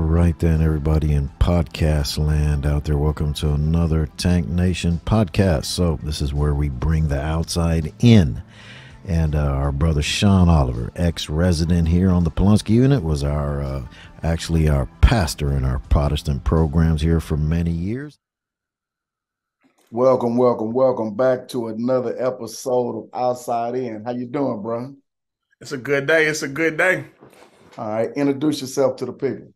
right then, everybody in podcast land out there. Welcome to another Tank Nation podcast. So this is where we bring the outside in. And our brother Sean Oliver, ex-resident here on the Pulaski unit, was our pastor in our Protestant programs here for many years. Welcome back to another episode of Outside In. How you doing, bro? It's a good day. All right, introduce yourself to the people.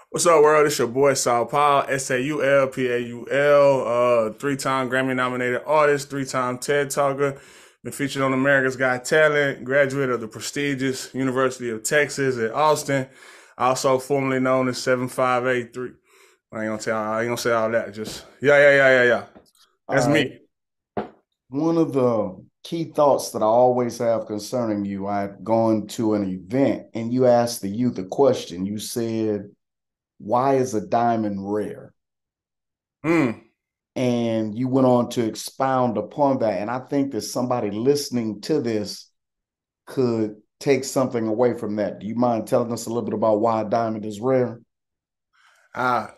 What's up, world? It's your boy Saul Paul, Saul, three-time Grammy-nominated artist, three-time TED Talker, been featured on America's Got Talent, graduate of the prestigious University of Texas at Austin, also formerly known as 7583. I ain't gonna say all that. Just yeah. That's me. One of the key thoughts that I always have concerning you, I had gone to an event and you asked the youth a question. You said, "Why is a diamond rare?" And you went on to expound upon that. And I think that somebody listening to this could take something away from that. Do you mind telling us a little bit about why a diamond is rare? I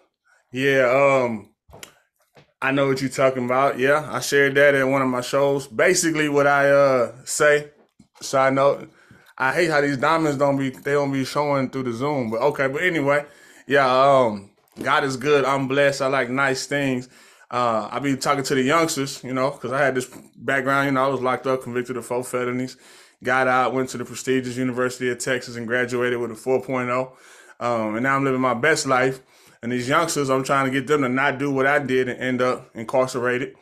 know what you're talking about. Yeah, I shared that at one of my shows. Basically, what I say, side note, I hate how these diamonds don't be showing through the Zoom. But okay, but anyway, yeah, God is good. I'm blessed. I like nice things. I be talking to the youngsters, because I had this background. I was locked up, convicted of 4 felonies. Got out, went to the prestigious University of Texas and graduated with a 4.0. And now I'm living my best life. And these youngsters, I'm trying to get them to not do what I did and end up incarcerated.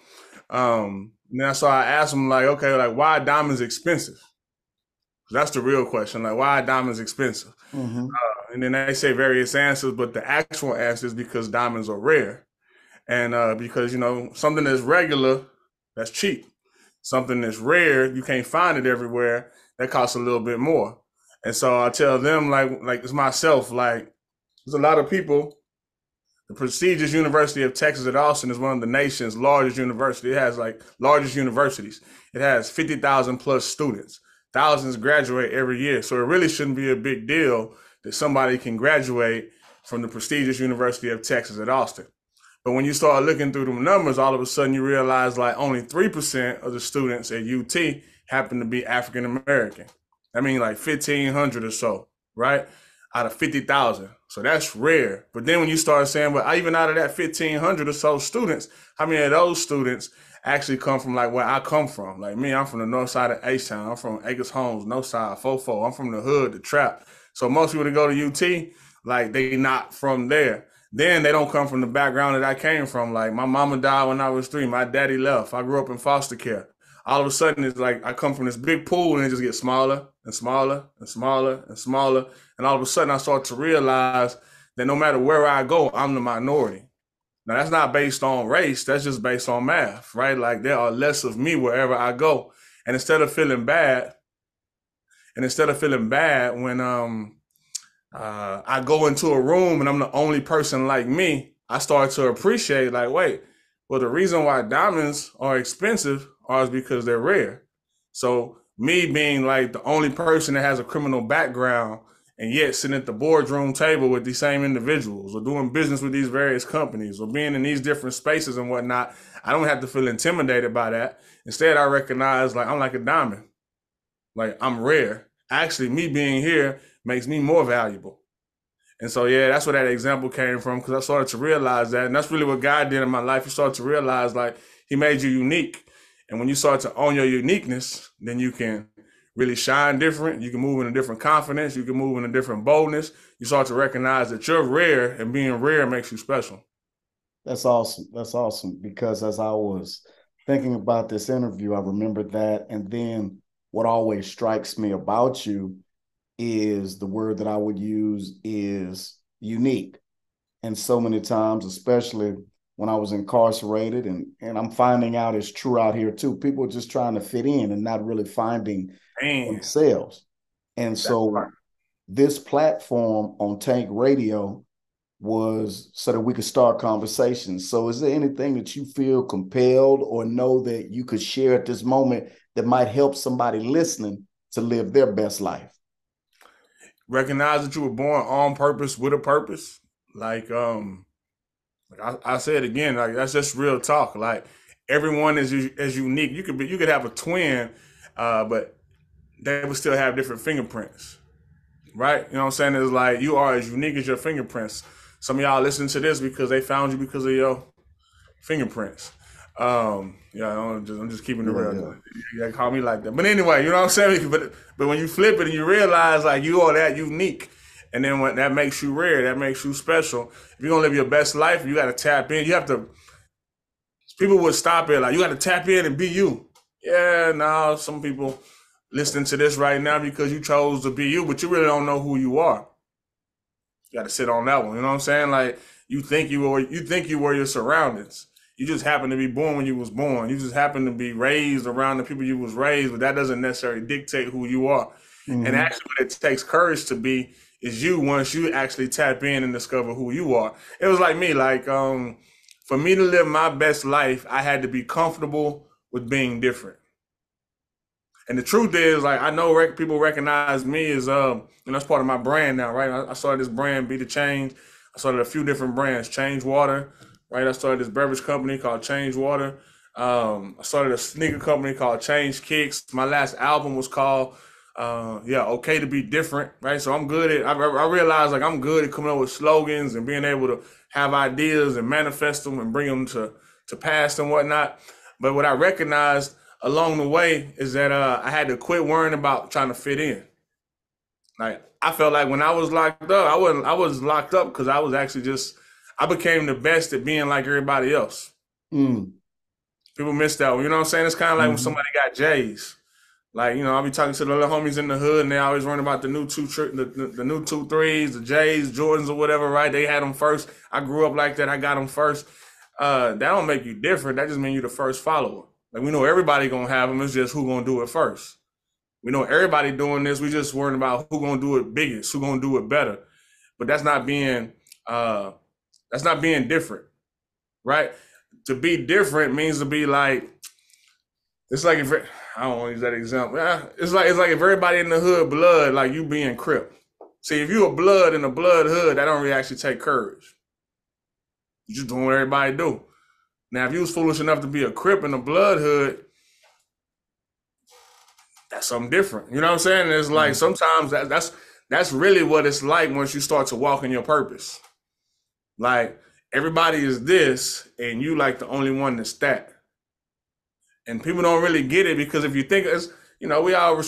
And then so I asked them, why are diamonds expensive? That's the real question. Why are diamonds expensive? Mm-hmm. And then they say various answers, but the actual answer is because diamonds are rare. And because, something that's regular, that's cheap. Something that's rare, you can't find it everywhere, that costs a little bit more. And so I tell them, like it's myself, there's a lot of people. The prestigious University of Texas at Austin is one of the nation's largest universities. It has largest universities. It has 50,000 plus students. Thousands graduate every year. So it really shouldn't be a big deal that somebody can graduate from the prestigious University of Texas at Austin. But when you start looking through the numbers, all of a sudden you realize only 3% of the students at UT happen to be African American. I mean 1,500 or so, right? Out of 50,000. So that's rare. But then when you start saying, well, even out of that 1,500 or so students, how many of those students actually come from where I come from? Like me, I'm from the north side of H-Town. I'm from Acres Homes, no side, Fofo. I'm from the hood, the trap. So most people that go to UT, they not from there. Then they don't come from the background that I came from. Like my mama died when I was 3. My daddy left. I grew up in foster care. All of a sudden, it's I come from this big pool and it just gets smaller and smaller and smaller and smaller. And all of a sudden, I start to realize that no matter where I go, I'm the minority. Now, that's not based on race. That's just based on math, right? There are less of me wherever I go. And instead of feeling bad when I go into a room and I'm the only person like me, I start to appreciate wait, well, the reason why diamonds are expensive is because they're rare. So me being the only person that has a criminal background and yet sitting at the boardroom table with these same individuals or doing business with these various companies or being in these different spaces and whatnot, I don't have to feel intimidated by that. Instead, I recognize I'm like a diamond. I'm rare. Actually, me being here makes me more valuable. And so, yeah, that's where that example came from, because I started to realize that. And that's really what God did in my life. He started to realize he made you unique. And when you start to own your uniqueness, then you can really shine different. You can move in a different confidence. You can move in a different boldness. You start to recognize that you're rare, and being rare makes you special. That's awesome. That's awesome. Because as I was thinking about this interview, I remembered that. And then what always strikes me about you is the word that I would use is unique. And so many times, especially when I was incarcerated, and I'm finding out it's true out here too, people are just trying to fit in and not really finding themselves. And so this platform on Tank Radio was so that we could start conversations. So is there anything that you feel compelled or know that you could share at this moment that might help somebody listening to live their best life? Recognize that you were born on purpose with a purpose. Like I said again, like that's just real talk. Like everyone is as unique. You could have a twin, but they would still have different fingerprints, right? You know what I'm saying? It's like you are as unique as your fingerprints. Some of y'all listen to this because they found you because of your fingerprints. Yeah, I'm just keeping it real. Yeah. You call me like that, but anyway, you know what I'm saying. But when you flip it and you realize like you are that unique, and then when that makes you rare, that makes you special. If you're gonna live your best life, you got to tap in. You have to. People would stop it like you got to tap in and be you. Yeah, now some people listening to this right now because you chose to be you, but you really don't know who you are. You got to sit on that one. You know what I'm saying? Like you think you were your surroundings. You just happen to be born when you was born. You just happen to be raised around the people you was raised, but that doesn't necessarily dictate who you are. Mm-hmm. And actually, what it takes courage to be is you once you actually tap in and discover who you are. It was like me, like for me to live my best life, I had to be comfortable with being different. And the truth is, like, I know people recognize me as, that's part of my brand now, right? I started this brand, Be the Change. I started a few different brands, Change Water, right? I started this beverage company called Change Water. I started a sneaker company called Change Kicks. My last album was called, Okay to Be Different, right? So I'm good at, I realized, like, I'm good at coming up with slogans and being able to have ideas and manifest them and bring them to pass and whatnot. But what I recognized along the way is that I had to quit worrying about trying to fit in. Like I felt like when I was locked up, I was locked up because I was actually I became the best at being like everybody else. People miss that one. You know what I'm saying? It's kind of like when somebody got J's. Like, you know, I'll be talking to the little homies in the hood and they always run about the new the new 2.3s, the J's, Jordans or whatever, right? They had them first. I grew up like that. I got them first. That don't make you different. That just means you're the first follower. Like we know everybody gonna have them. It's just who gonna do it first. We know everybody doing this. We just worrying about who gonna do it biggest, who gonna do it better. But that's not being different, right? To be different means to be like, it's like if I don't want to use that example. It's like if everybody in the hood blood, like you being Crip. See, if you a blood in a blood hood, that don't really actually take courage. You just doing what everybody do. Now, if you was foolish enough to be a Crip in a blood hood, that's something different. You know what I'm saying? It's like sometimes that's really what it's like once you start to walk in your purpose. Like everybody is this, and you like the only one that's that. And people don't really get it because if you think it's, you know, we all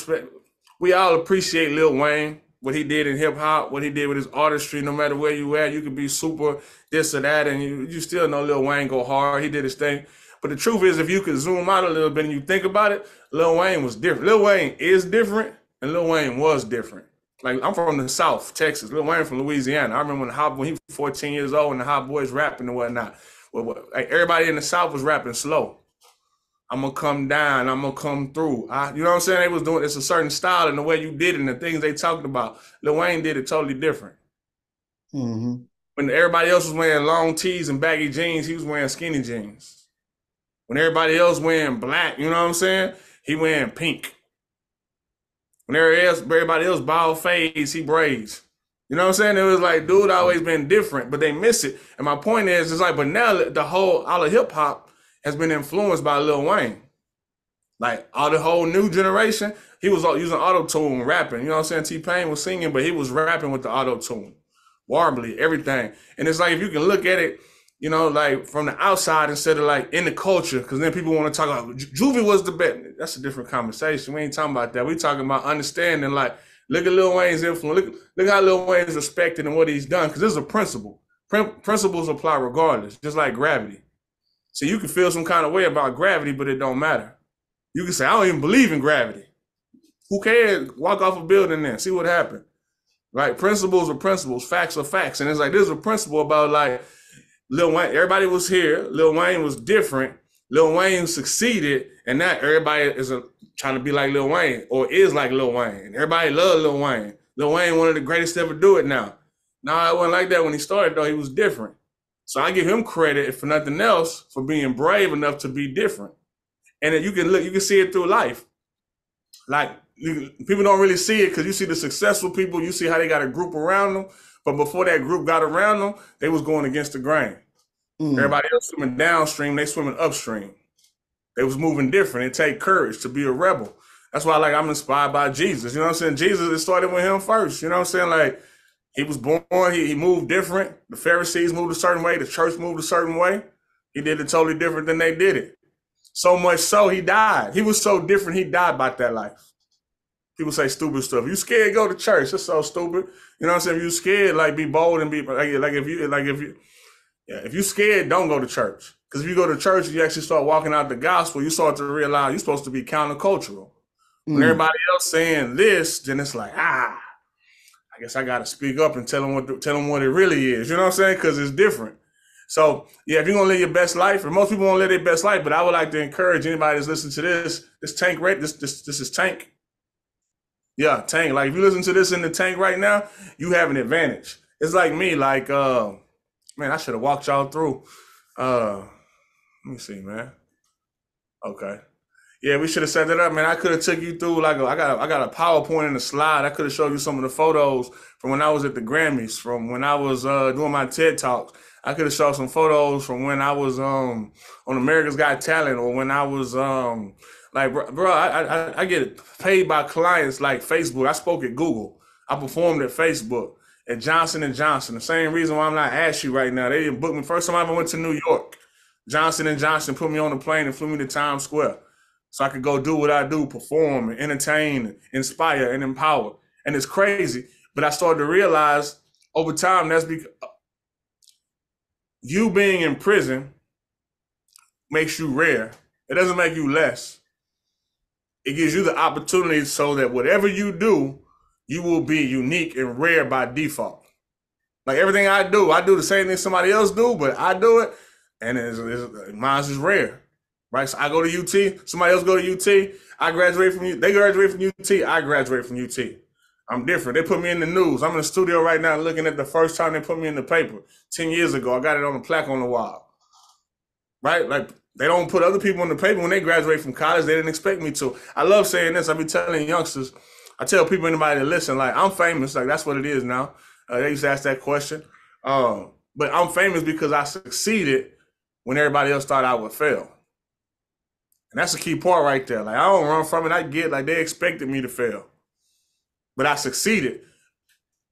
appreciate Lil Wayne, what he did in hip hop, what he did with his artistry. No matter where you at, you could be super this or that, and you still know Lil Wayne go hard. He did his thing. But the truth is, if you could zoom out a little bit and you think about it, Lil Wayne was different. Lil Wayne is different, and Lil Wayne was different. Like I'm from the South, Texas. Lil Wayne from Louisiana. I remember when he was 14 years old and the Hot Boys rapping and whatnot. Well, like everybody in the South was rapping slow. I'm gonna come down, I'm gonna come through. You know what I'm saying? They was doing it's a certain style and the way you did it and the things they talked about. Lil Wayne did it totally different. Mm-hmm. When everybody else was wearing long tees and baggy jeans, he was wearing skinny jeans. When everybody else wearing black, you know what I'm saying? He wearing pink. When everybody else bald fades, he braids. You know what I'm saying? It was like, dude, always been different, but they miss it. And my point is, it's like, but now all of hip hop has been influenced by Lil Wayne. Like all the whole new generation, he was using auto-tune rapping. You know what I'm saying? T-Pain was singing, but he was rapping with the auto-tune. Warbly, everything. And it's like, if you can look at it, you know, like from the outside instead of like in the culture, because then people want to talk about Juvie was the best. That's a different conversation. We ain't talking about that. We talking about understanding, like, look at Lil Wayne's influence. Look how Lil Wayne's respected and what he's done, because this is a principle. Principles apply regardless, just like gravity. So you can feel some kind of way about gravity, but it don't matter. You can say, I don't even believe in gravity. Who cares? Walk off a building then, see what happened. Right? Principles are principles, facts are facts. And it's like, there's a principle about like Lil Wayne, everybody was here, Lil Wayne was different, Lil Wayne succeeded, and now everybody is trying to be like Lil Wayne, or is like Lil Wayne. Everybody loved Lil Wayne. Lil Wayne one of the greatest to ever do it now. No, it wasn't like that when he started though, he was different. So I give him credit, if for nothing else, for being brave enough to be different. And then you can see it through life. Like people don't really see it because you see the successful people, you see how they got a group around them. But before that group got around them, they was going against the grain. Everybody else swimming downstream, they swimming upstream. They was moving different. It take courage to be a rebel. That's why, like, I'm inspired by Jesus. You know what I'm saying? Jesus, it started with him first. You know what I'm saying? Like, he was born, he moved different. The Pharisees moved a certain way. The church moved a certain way. He did it totally different than they did it. So much so, he died. He was so different, he died about that life. People say stupid stuff. You scared, go to church. That's so stupid. You know what I'm saying? If you scared, like, be bold and be like if you scared, don't go to church. Because if you go to church and you actually start walking out the gospel, you start to realize you're supposed to be countercultural. When everybody else saying this, then it's like, I guess I got to speak up and tell them what it really is. You know what I'm saying? Because it's different. So, yeah, if you're going to live your best life, and most people won't live their best life, but I would like to encourage anybody that's listening to this Tank, right? This is Tank. Yeah, Tank. Like, if you listen to this in the Tank right now, you have an advantage. It's like me, like, man, I should have walked y'all through. Let me see, man. Okay. Yeah, we should have set that up, man. I could have took you through I got a PowerPoint and a slide. I could have showed you some of the photos from when I was at the Grammys, from when I was doing my TED Talks. I could have showed some photos from when I was on America's Got Talent, or when I was like, bro, I get paid by clients like Facebook. I spoke at Google. I performed at Facebook, at Johnson & Johnson. The same reason why I'm not at you right now. They didn't book me. First time I ever went to New York, Johnson & Johnson put me on a plane and flew me to Times Square so I could go do what I do, perform and entertain, and inspire and empower. And it's crazy. But I started to realize over time, that's because you being in prison makes you rare. It doesn't make you less. It gives you the opportunity so that whatever you do, you will be unique and rare by default. Like everything I do the same thing somebody else do, but I do it, and mine's is rare, right? So I go to UT, somebody else go to UT, I graduate from UT, they graduate from UT, I graduate from UT. I'm different. They put me in the news. I'm in the studio right now looking at the first time they put me in the paper. 10 years ago, I got it on a plaque on the wall, right? Like, they don't put other people in the paper when they graduate from college. They didn't expect me to. I love saying this. I be telling youngsters, I tell people, anybody that listen, like, I'm famous. Like, that's what it is now. They used to ask that question. But I'm famous because I succeeded when everybody else thought I would fail. And that's the key part right there. Like, I don't run from it. I get, like, they expected me to fail. But I succeeded.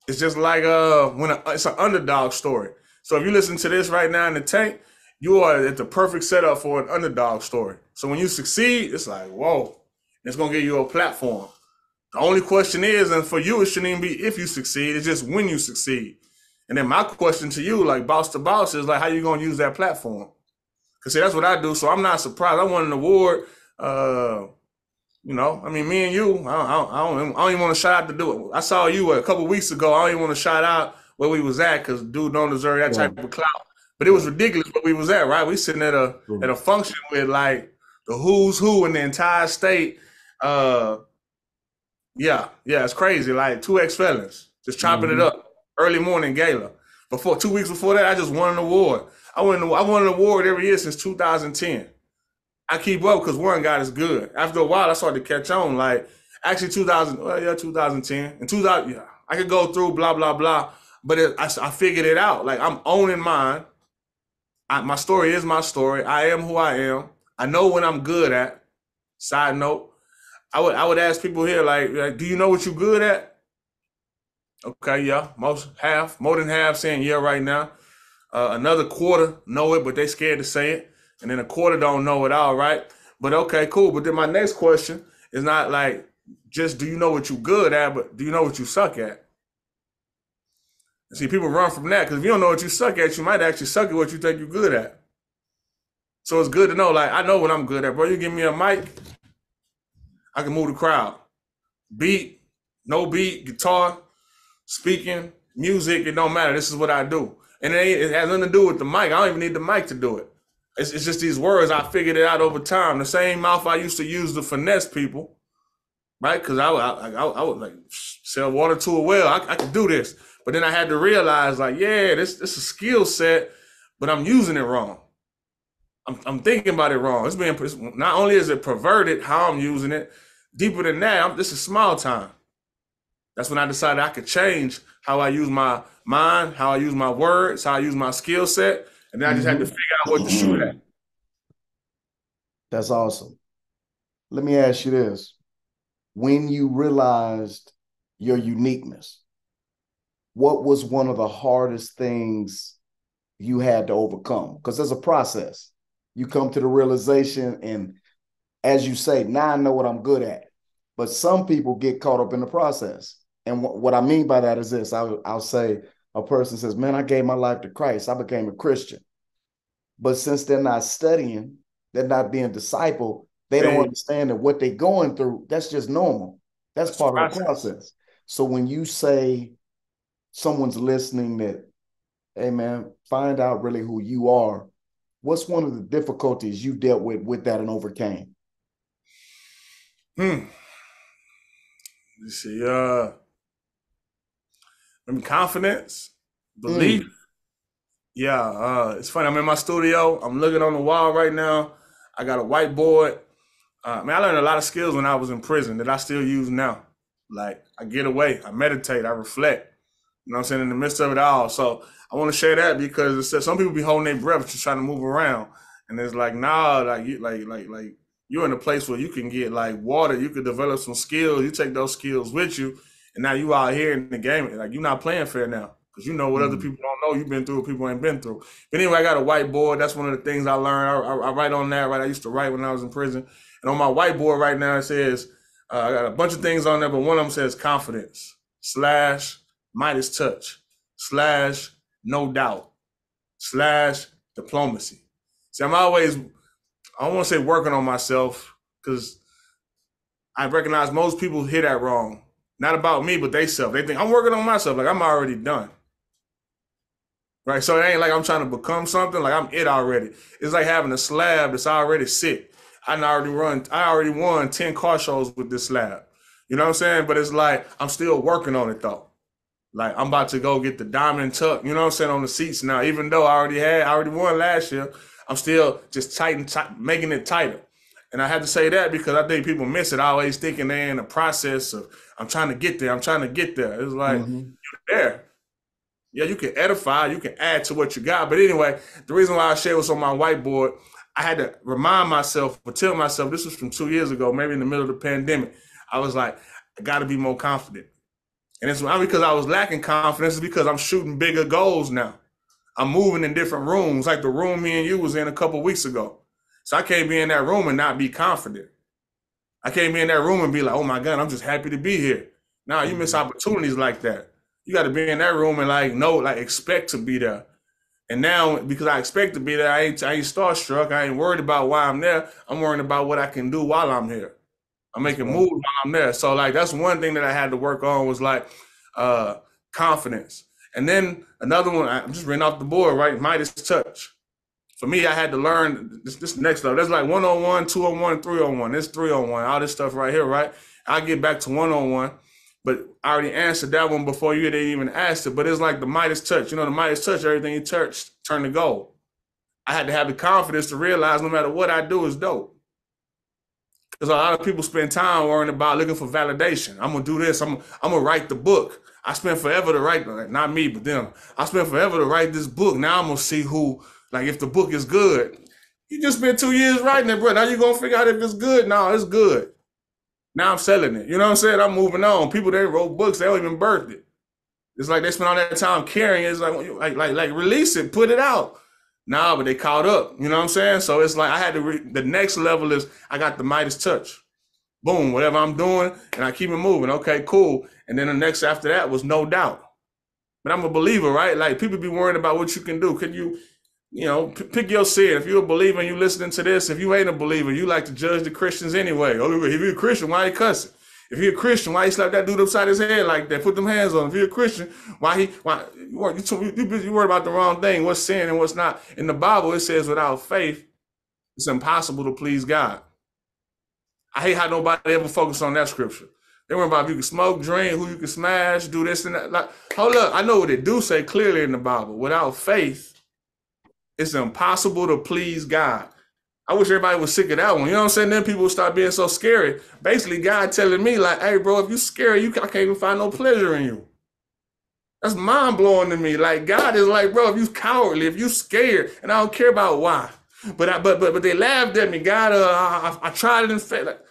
It's just like it's an underdog story. So if you listen to this right now in the Tank, you are at the perfect setup for an underdog story. So when you succeed, it's like, whoa, it's going to give you a platform. The only question is, and for you, it shouldn't even be if you succeed, it's just when you succeed. And then my question to you, like boss to boss, is like, how you going to use that platform? Because see, that's what I do. So I'm not surprised. I won an award. You know, I mean, me and you, I don't even want to shout out to do it. I saw you a couple of weeks ago. I don't even want to shout out where we was at because dude don't deserve that type of clout. But it was ridiculous where we was at, right? We sitting at a function with like the who's who in the entire state. Yeah, it's crazy. Like 2 ex-felons just chopping it up. Early morning gala. 2 weeks before that, I just won an award. I won an award every year since 2010. I keep up because one God is good. After a while, I started to catch on. Like actually 2010 and 2000. Yeah, I could go through blah blah blah, but I figured it out. Like I'm owning mine. My story is my story. I am who I am. I know what I'm good at. Side note, I would ask people here like, do you know what you're good at? Okay, yeah, more than half saying yeah right now. Another quarter know it, but they scared to say it. And then a quarter don't know it all, right? But okay, cool. But then my next question is not like just do you know what you're good at, but do you know what you suck at? And see, people run from that because if you don't know what you suck at, you might actually suck at what you think you're good at. So it's good to know, like, I know what I'm good at, bro. You give me a mic, I can move the crowd. Beat, no beat, guitar, speaking, music, it don't matter. This is what I do. And it has nothing to do with the mic. I don't even need the mic to do it. It's just these words. I figured it out over time. The same mouth I used to use to finesse people, right? Because I would like sell water to a well. I could do this. But then I had to realize, like, yeah, this is a skill set, but I'm using it wrong. I'm thinking about it wrong. Not only is it perverted how I'm using it, deeper than that, this is small time. That's when I decided I could change how I use my mind, how I use my words, how I use my skill set. And then I just had to figure out what to shoot at. That's awesome. Let me ask you this. When you realized your uniqueness, what was one of the hardest things you had to overcome? Because there's a process. You come to the realization, and as you say, now I know what I'm good at. But some people get caught up in the process. And what I mean by that is this. I'll say a person says, man, I gave my life to Christ. I became a Christian. But since they're not studying, they're not being discipled, they don't understand that what they're going through, that's just normal. That's part of the process. So when you say someone's listening that, hey, man, find out really who you are, what's one of the difficulties you dealt with that and overcame? You see, confidence, belief. Yeah, it's funny. I'm in my studio. I'm looking on the wall right now. I got a whiteboard. I learned a lot of skills when I was in prison that I still use now. Like, I get away, I meditate, I reflect. You know what I'm saying? In the midst of it all. So I want to share that because it says some people be holding their breath just trying to move around. And it's like, nah, like you're in a place where you can get like water, you could develop some skills, you take those skills with you, and now you out here in the game. Like, you're not playing fair now. Because you know what other people don't know. You've been through what people ain't been through. But anyway, I got a whiteboard. That's one of the things I learned. I write on that, right? I used to write when I was in prison. And on my whiteboard right now, it says, I got a bunch of things on there, but one of them says confidence / Midas touch / no doubt / diplomacy. See, I don't want to say working on myself because I recognize most people hear that wrong. Not about me, but they self. They think I'm working on myself. Like, I'm already done. Right? So it ain't like I'm trying to become something. Like, I'm it already. It's like having a slab that's already set. I already won 10 car shows with this slab. You know what I'm saying? But it's like, I'm still working on it though. Like, I'm about to go get the diamond tuck, you know what I'm saying, on the seats now. Even though I already won last year, I'm still just making it tighter. And I had to say that because I think people miss it, always thinking they're in a process of, I'm trying to get there. It's like, you're there. Yeah, you can edify, you can add to what you got. But anyway, the reason why I share what's on my whiteboard, I had to remind myself or tell myself, this was from 2 years ago, maybe in the middle of the pandemic. I was like, I got to be more confident. And it's not because I was lacking confidence, it's because I'm shooting bigger goals now. I'm moving in different rooms, like the room me and you was in a couple of weeks ago. So I can't be in that room and not be confident. I can't be in that room and be like, oh my God, I'm just happy to be here. Nah, you miss opportunities like that. You got to be in that room and expect to be there. And now, because I expect to be there, I ain't starstruck. I ain't worried about why I'm there. I'm worried about what I can do while I'm here. I'm making moves while I'm there. So like, that's one thing that I had to work on was like confidence. And then another one, I'm just reading off the board, right? Midas touch. For me, I had to learn this next level. There's like 101, 201, 301. There's 301, all this stuff right here, right? I'll get back to 101. But I already answered that one before you didn't even ask it. But it's like the Midas touch. You know, the Midas touch, everything you touch, turn to gold. I had to have the confidence to realize no matter what I do is dope. Because a lot of people spend time worrying about looking for validation. I'm going to do this. I'm going to write the book. I spent forever to write, not me, but them. I spent forever to write this book. Now I'm going to see who, like, if the book is good. You just spent 2 years writing it, bro. Now you're going to figure out if it's good. No, it's good. Now I'm selling it. You know what I'm saying? I'm moving on. People that wrote books, they don't even birth it. It's like they spent all that time carrying it. It's like release it, put it out. Nah, but they caught up. You know what I'm saying? So it's like I had to, the next level is I got the Midas touch. Boom, whatever I'm doing, and I keep it moving. Okay, cool. And then the next after that was no doubt. But I'm a believer, right? Like, people be worried about what you can do. Could you pick your sin. If you're a believer and you listening to this, if you ain't a believer, you like to judge the Christians anyway. Oh, if you're a Christian, why you cussing? If you're a Christian, why you slap that dude upside his head like that? Put them hands on him. If you're a Christian, why you worried about the wrong thing? What's sin and what's not? In the Bible, it says without faith, it's impossible to please God. I hate how nobody ever focus on that scripture. They worry about if you can smoke, drink, who you can smash, do this and that. Like, hold up, I know what it do say clearly in the Bible. Without faith, it's impossible to please God. I wish everybody was sick of that one. You know what I'm saying? Then people would start being so scary. Basically, God telling me like, hey, bro, if you scary, I can't even find no pleasure in you. That's mind blowing to me. Like God is like, bro, if you cowardly, if you scared, and I don't care about why. But they laughed at me. God, I tried it and failed. Like,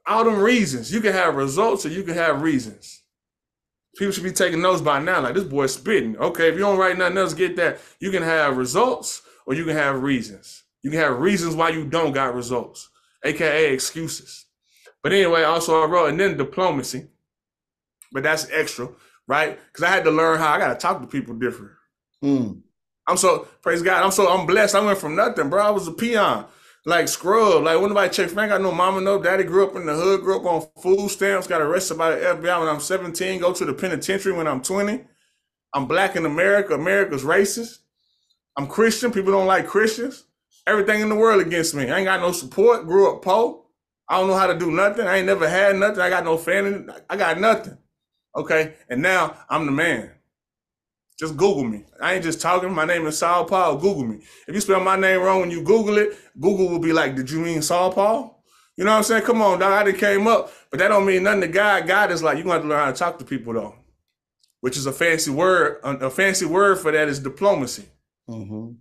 all them reasons. You can have results or you can have reasons. People should be taking notes by now. Like, this boy's spitting. Okay, if you don't write nothing else, get that. You can have results or you can have reasons. You can have reasons why you don't got results, aka excuses. But anyway, also I wrote, and then diplomacy. But that's extra, right? Because I had to learn how I got to talk to people different. I'm so, praise God, I'm blessed. I went from nothing, bro. I was a peon, like scrub. Like, when nobody checks, man, I got no mama, no daddy, grew up in the hood, grew up on food stamps, got arrested by the FBI when I'm 17, go to the penitentiary when I'm 20. I'm black in America. America's racist. I'm Christian. People don't like Christians. Everything in the world against me. I ain't got no support. Grew up poor. I don't know how to do nothing. I ain't never had nothing. I got no family. I got nothing. Okay. And now I'm the man. Just Google me. I ain't just talking. My name is Saul Paul. Google me. If you spell my name wrong when you Google it, Google will be like, did you mean Saul Paul? You know what I'm saying? Come on, dog. I done came up. But that don't mean nothing to God. God is like, you're going to have to learn how to talk to people, though. Which is a fancy word. A fancy word for that is diplomacy. Mm-hmm.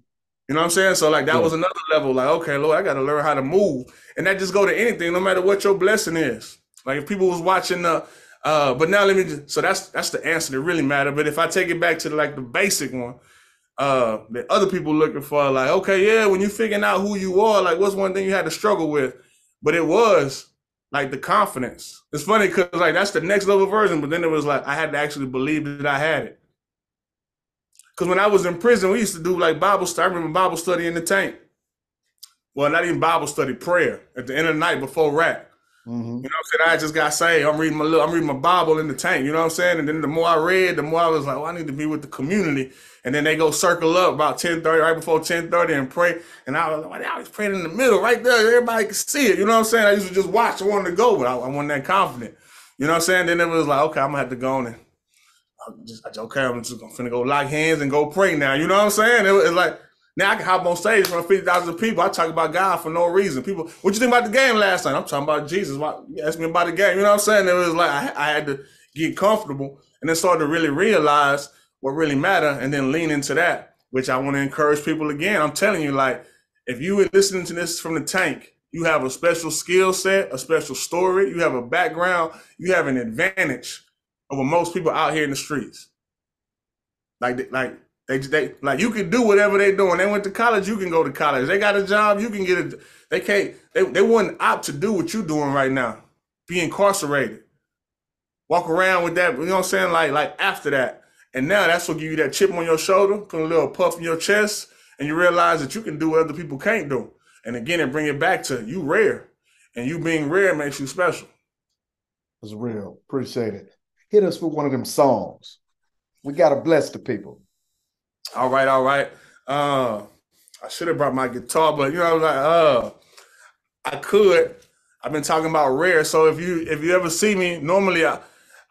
You know what I'm saying? So like that was another level. Like, okay, Lord, I got to learn how to move. And that just go to anything, no matter what your blessing is. Like if people was watching but now let me just, so that's the answer that really matter. But if I take it back to like the basic one, that other people looking for, like, okay, yeah, when you figuring out who you are, like what's one thing you had to struggle with? But it was like the confidence. It's funny because like that's the next level version, but then it was like I had to actually believe that I had it. Because when I was in prison, we used to do like Bible study. I remember Bible study in the tank. Well, not even Bible study, prayer at the end of the night before rap. Mm-hmm. You know what I'm saying? I just got saved. I'm reading my Bible in the tank. You know what I'm saying? And then the more I read, the more I was like, well, I need to be with the community. And then they go circle up about 10:30, right before 10:30, and pray. And I was like, I was praying in the middle, right there. Everybody could see it. You know what I'm saying? I used to just watch. I wanted to go, but I wasn't that confident. You know what I'm saying? Then it was like, okay, I'm gonna have to go on and I'm just finna go lock hands and go pray now. You know what I'm saying? It was like, now I can hop on stage in front of 50,000 people. I talk about God for no reason. People, what you think about the game last night? I'm talking about Jesus. You asked me about the game. You know what I'm saying? It was like I had to get comfortable and then start to really realize what really mattered and then lean into that, which I want to encourage people again. I'm telling you, like, if you were listening to this from the tank, you have a special skill set, a special story, you have a background, you have an advantage over most people out here in the streets. They like you can do whatever they doing. They went to college, you can go to college. They got a job, you can get it. They wouldn't opt to do what you're doing right now. Be incarcerated. Walk around with that, you know what I'm saying? Like after that. And now that's what give you that chip on your shoulder, put a little puff in your chest, and you realize that you can do what other people can't do. And again, it bring it back to you rare. And you being rare makes you special. It's real. Appreciate it. Hit us with one of them songs. We got to bless the people. All right. I should have brought my guitar, but you know, like, I could. I've been talking about rare. So if you ever see me, normally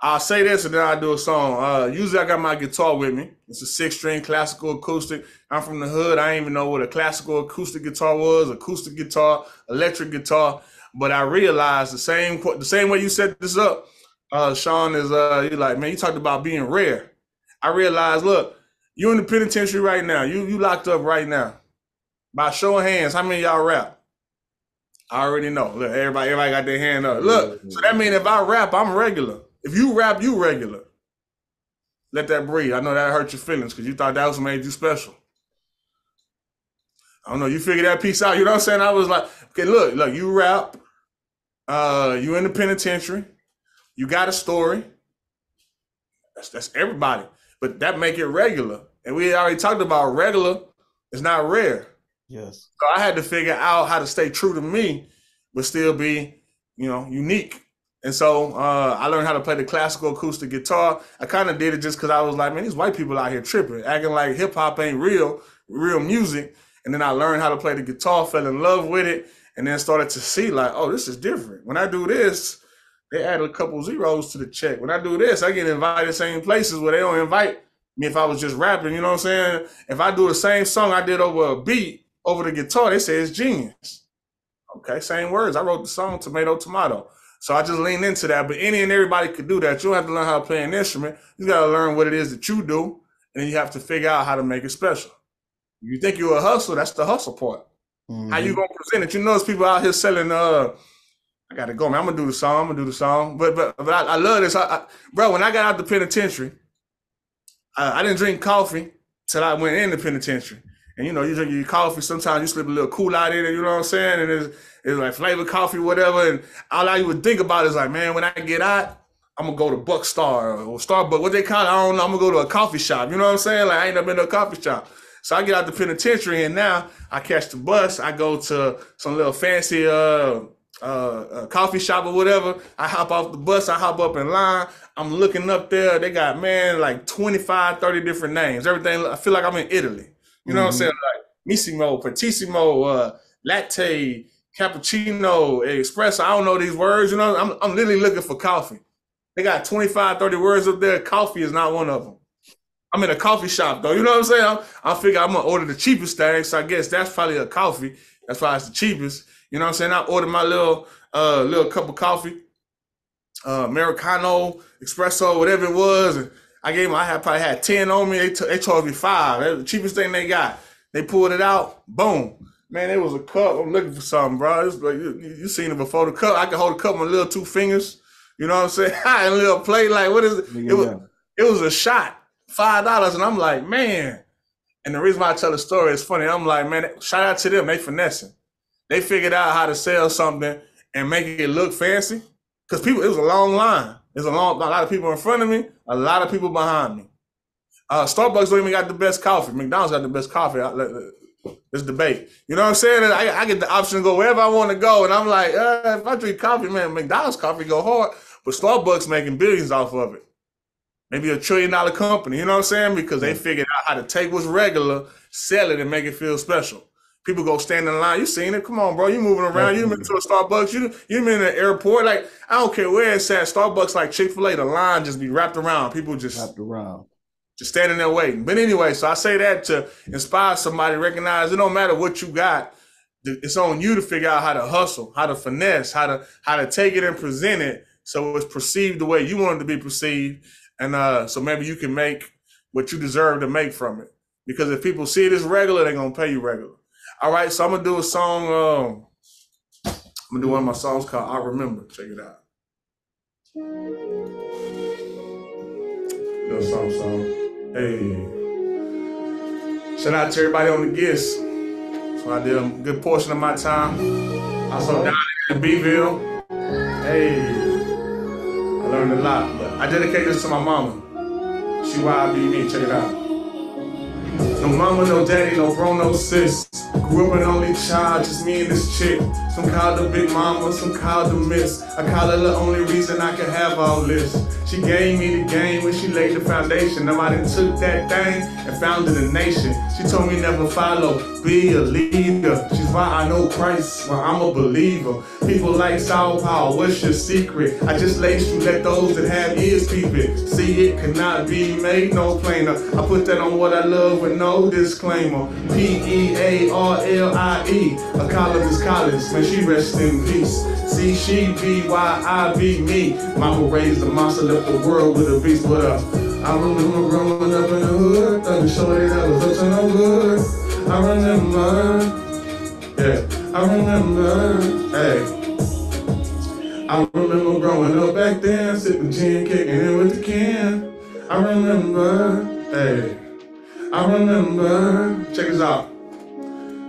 I'll say this and then I'll do a song. Usually I got my guitar with me. It's a 6-string classical acoustic. I'm from the hood. I didn't even know what a classical acoustic guitar was, acoustic guitar, electric guitar. But I realized the same way you set this up, Sean, is you're like, man, you talked about being rare. I realized, look, you in the penitentiary right now. You locked up right now. By show of hands, how many of y'all rap? I already know. Look, everybody got their hand up. Look, so that means if I rap, I'm regular. If you rap, you regular. Let that breathe. I know that hurt your feelings because you thought that was what made you special. I don't know. You figure that piece out. You know what I'm saying? I was like, okay, look, you rap. You in the penitentiary. You got a story. That's everybody. But that make it regular. And we already talked about regular is not rare. Yes. So I had to figure out how to stay true to me, but still be, unique. And so I learned how to play the classical acoustic guitar. I kind of did it just because I was like, man, these white people out here tripping, acting like hip hop ain't real music. And then I learned how to play the guitar, fell in love with it, and then started to see like, oh, this is different. When I do this, they add a couple zeros to the check. When I do this, I get invited to same places where they don't invite me if I was just rapping, you know what I'm saying? If I do the same song I did over a beat, over the guitar, they say it's genius. Okay, same words. I wrote the song Tomato, Tomato. So I just leaned into that. But any and everybody could do that. You don't have to learn how to play an instrument. You got to learn what it is that you do, and then you have to figure out how to make it special. If you think you're a hustler, that's the hustle part. How you gonna present it? You know, there's people out here selling. I gotta go, man. I'm gonna do the song. But I love this, bro. When I got out the penitentiary, I didn't drink coffee till I went in the penitentiary. And you know, you drink your coffee. Sometimes you slip a little Kool-Aid in it. You know what I'm saying? And it's like flavored coffee, whatever. And all I would think about is like, man, when I get out, I'm gonna go to Buckstar or Starbucks. What they call it? I don't know. I'm gonna go to a coffee shop. You know what I'm saying? Like I ain't never been to a coffee shop. So I get out the penitentiary, and now I catch the bus. I go to some little fancy coffee shop or whatever. I hop off the bus. I hop up in line. I'm looking up there. They got, man, like 25, 30 different names. Everything. I feel like I'm in Italy. You know what I'm saying? Like Missimo, Partissimo, Latte, Cappuccino, Espresso. I don't know these words. You know, I'm literally looking for coffee. They got 25, 30 words up there. Coffee is not one of them. I'm in a coffee shop, though. You know what I'm saying? I figure I'm going to order the cheapest thing, so I guess that's probably a coffee. That's why it's the cheapest. You know what I'm saying? I ordered my little cup of coffee, Americano, Espresso, whatever it was. And I probably had 10 on me. They charged me 5. That was the cheapest thing they got. They pulled it out. Boom. Man, it was a cup. I'm looking for something, bro. It's like, you seen it before. The cup, I can hold the cup with my little 2 fingers. You know what I'm saying? And a little plate. Like, what is it? It was a shot. $5, and I'm like, man. And the reason why I tell the story is funny. I'm like, man, shout out to them. They finessing. They figured out how to sell something and make it look fancy. Because it was a long line. There's a lot of people in front of me, a lot of people behind me. Starbucks don't even got the best coffee. McDonald's got the best coffee. Let's debate. You know what I'm saying? I get the option to go wherever I want to go. And I'm like, if I drink coffee, man, McDonald's coffee go hard. But Starbucks making billions off of it. Maybe $1 trillion company, you know what I'm saying? Because they figured out how to take what's regular, sell it, and make it feel special. People go stand in line. You seen it? Come on, bro. You moving around. You been to a Starbucks. You been in the airport. Like, I don't care where it's at. Starbucks, like Chick-fil-A, the line just be wrapped around. People just standing there waiting. But anyway, so I say that to inspire somebody to recognize it don't matter what you got. It's on you to figure out how to hustle, how to finesse, how to take it and present it so it's perceived the way you want it to be perceived. And so maybe you can make what you deserve to make from it. Because if people see it as regular, they're going to pay you regular. All right, so I'm going to do a song. I'm going to do one of my songs called I Remember. Check it out. Little song. Hey. Shout out to everybody on the gifts. So I did a good portion of my time. Also down in Beeville. Hey. I learned a lot, but I dedicate this to my mama. She why I be me. Check it out. No mama, no daddy, no bro, no sis. Grew up an only child, just me and this chick. Some call her Big Mama, some call her Miss. I call her the only reason I can have all this. She gave me the game when she laid the foundation. Nobody took that thing and founded a nation. She told me never follow, be a leader. She's why I know Christ, why I'm a believer. People like Saul Paul, what's your secret? I just let you let those that have ears peep it. See, it cannot be made no plainer. I put that on what I love with no disclaimer. Pearlie, a columnist Collins, man, she rests in peace. See, she be why I be me. Mama raised a monster, left the world with a beast. What up? I remember growing up in the hood, thugging shorty that was up to no good. I remember, hey. I remember growing up back then, sipping gin, kicking in with the can. I remember, hey. I remember, check this out.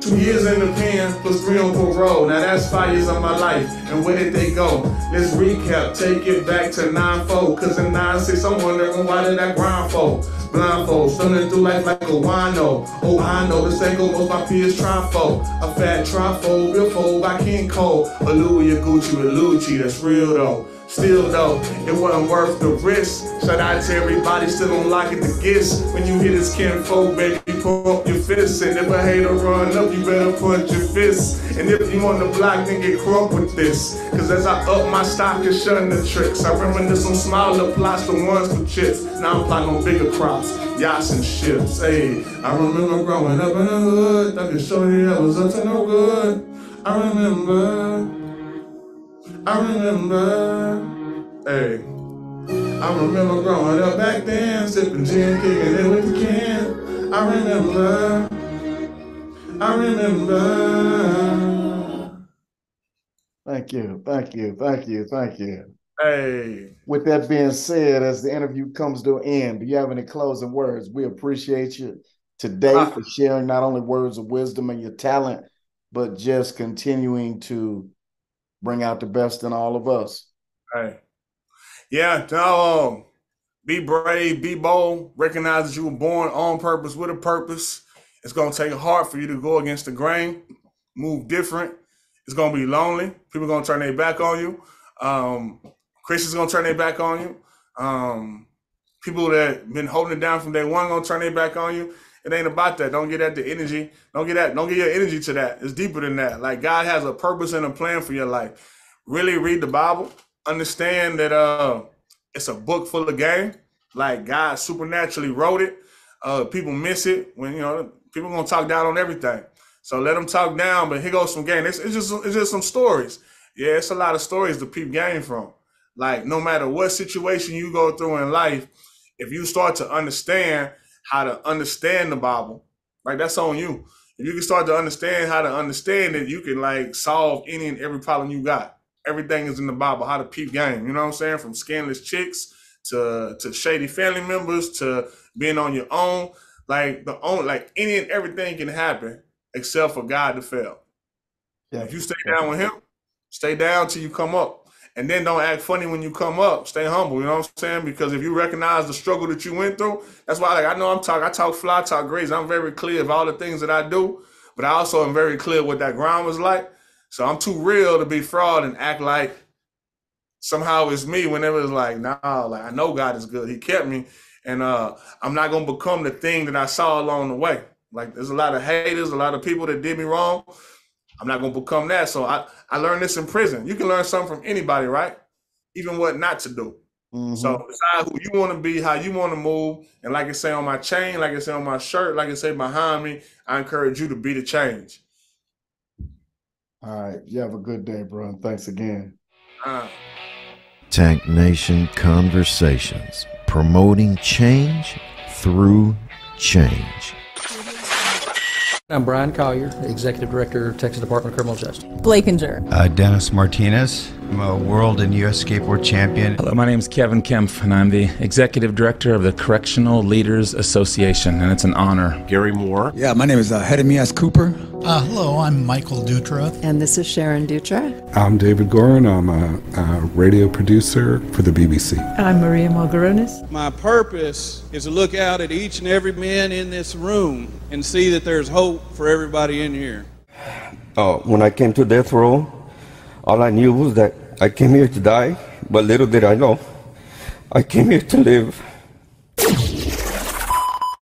2 years in the pen, plus 3 on parole. Now that's 5 years of my life. And where did they go? Let's recap, take it back to 9-4. Cause in 9-6, I'm wondering why did I grind for? Blindfold, stumbling through life like a wino. Oh, I know this ain't go most my peers try for. A fat trifle, real fold by King Cole. A Louis, a Gucci, a Lucci, that's real though. Still though, it wasn't worth the risk. Shout out to everybody still on lock at the gifts. When you hit his kinfolk, baby, pump your fists. And if a hater run up, you better punch your fists. And if you on the block, then get crunk with this. Cause as I up my stock and shutting the tricks, I reminisce on smaller plots, the ones for chips. Now I'm plotting on bigger crops. boats, yachts, and ships. Hey, I remember growing up in the hood, thugging shorty that was up to no good. I remember. Hey, I remember growing up back then, sipping gin, kicking it with the can. I remember. Thank you. Hey. With that being said, as the interview comes to an end, do you have any closing words? We appreciate you today for sharing not only words of wisdom and your talent, but just continuing to bring out the best in all of us. Hey. Yeah, no, be brave, be bold, recognize that you were born on purpose with a purpose. It's going to take heart for you to go against the grain, move different. It's going to be lonely. People are going to turn their back on you. Christians going to turn their back on you. People that been holding it down from day one going to turn their back on you. It ain't about that. Don't get at the energy. Don't get your energy to that. It's deeper than that. Like, God has a purpose and a plan for your life. Really read the Bible. Understand that it's a book full of game. Like, God supernaturally wrote it. People miss it when, people gonna talk down on everything. So let them talk down, but here goes some game. It's just some stories. Yeah, it's a lot of stories to peep game from. Like, no matter what situation you go through in life, if you start to understand how to understand the Bible, like, that's on you. If you can start to understand how to understand it, you can, like, solve any and every problem you got. Everything is in the Bible, how to peep game. You know what I'm saying? From scandalous chicks to shady family members to being on your own. Like, any and everything can happen except for God to fail. Yeah. If you stay down with him, stay down till you come up. And then don't act funny when you come up. Stay humble, you know what I'm saying? Because if you recognize the struggle that you went through, that's why, like, I know I talk fly, I talk grace. I'm very clear of all the things that I do, but I also am very clear what that grind was like. So I'm too real to be fraud and act like somehow it's me whenever it's like, nah, like, I know God is good. He kept me. And I'm not going to become the thing that I saw along the way. Like, there's a lot of haters, a lot of people that did me wrong. I'm not going to become that. So I learned this in prison. You can learn something from anybody, right? Even what not to do. Mm-hmm. So decide who you want to be, how you want to move. And like I say on my chain, like I say on my shirt, like I say behind me, I encourage you to be the change. All right. You have a good day, bro. And thanks again. Tank Nation Conversations, promoting change through change. I'm Brian Collier, Executive Director of Texas Department of Criminal Justice. Blakinger. Dennis Martinez. I'm a world and U.S. skateboard champion. Hello, my name is Kevin Kempf, and I'm the Executive Director of the Correctional Leaders Association, and it's an honor. Gary Moore. Yeah, my name is Hedemias Cooper. Hello, I'm Michael Dutra. And this is Sharon Dutra. I'm David Gorin. I'm a radio producer for the BBC. I'm Maria Malgaronis. My purpose is to look out at each and every man in this room and see that there's hope for everybody in here. When I came to death row, all I knew was that I came here to die, but little did I know, I came here to live.